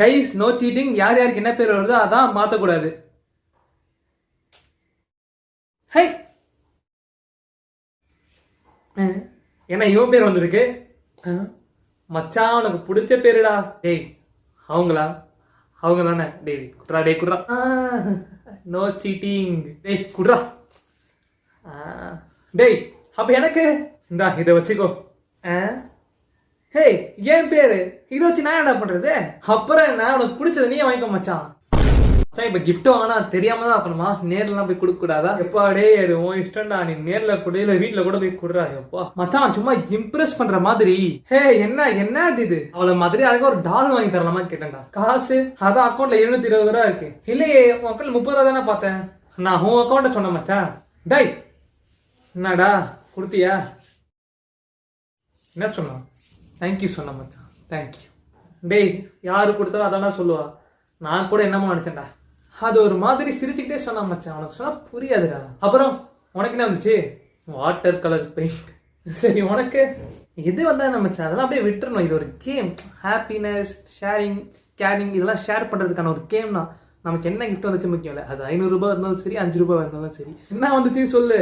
Guys know seating. யார் யாருக்கு என்ன பேர் வருதோ அதான் மாற்றக்கூடாது. ஹை என்ன இவன் பேர் வந்திருக்கு? மச்சான் உனக்கு பிடிச்ச பேருடா. டேய் அவங்களா? அவங்க தானே. டேய் குட்ரா, டேய் குட்ரா. No seating. டேய் குட்ரா. டேய் அப்ப எனக்கு இந்தா இதை வச்சுக்கோ. ஹே ஏன் பேரு இதை வச்சு நான் என்ன பண்றது? அப்புறம் என்ன, உனக்கு பிடிச்சது நீயே வாங்கிக்கோ மச்சான். இப்ப கிஃப்ட் வாங்கினா தெரியாம தான் இருக்கணுமா? நேர்லாம் போய் கொடுக்க கூடாதா? எப்பாடே அது உன் இஷ்டம்டா, நீ நேர்ல கூட இல்ல வீட்டுல கூட போய் கொடுறா. எப்பா மச்சான் சும்மா இம்ப்ரெஸ் பண்ற மாதிரி. ஹே என்ன என்ன இது? அவளை மாதிரி அழகா ஒரு டால் வாங்கி தரலாமா கேட்டேன்டா. காசு அதான் அக்கௌண்ட்ல 720 ரூபா இருக்கு. இல்லையே உன் அக்கௌண்ட்ல 30 ரூபா தானே பார்த்தேன். நான் உன் அக்கௌண்ட்ட சொன்னேன் மச்சான். டை என்னடா கொடுத்தியா? என்ன சொன்னா? தேங்க்யூ சொன்ன மச்சான். தேங்க்யூ. டேய் யாரு கொடுத்தாலும் அதானா சொல்லுவா. நான் கூட என்னமோ நினைச்சேன்டா. அது ஒரு மாதிரி சிரிச்சுக்கிட்டே சொன்னா மச்சான். உனக்கு சொன்னா புரியாதுடா. அப்புறம் உனக்கு என்ன வந்துச்சு? Water colour paint. சரி உனக்கு எது வந்தா என்ன மச்சான்? அதெல்லாம் அப்படியே விட்டுறணும். இது ஒரு கேம். ஹாப்பினஸ், ஷேரிங், கேரிங் இதெல்லாம் ஷேர் பண்றதுக்கான ஒரு கேம் தான். நமக்கு என்ன கிஃப்ட் வந்துச்சு முக்கியம் இல்லை. அது 500 ரூபாய் இருந்தாலும் சரி, 5 ரூபாய் இருந்தாலும் சரி. என்ன வந்துச்சு சொல்லு.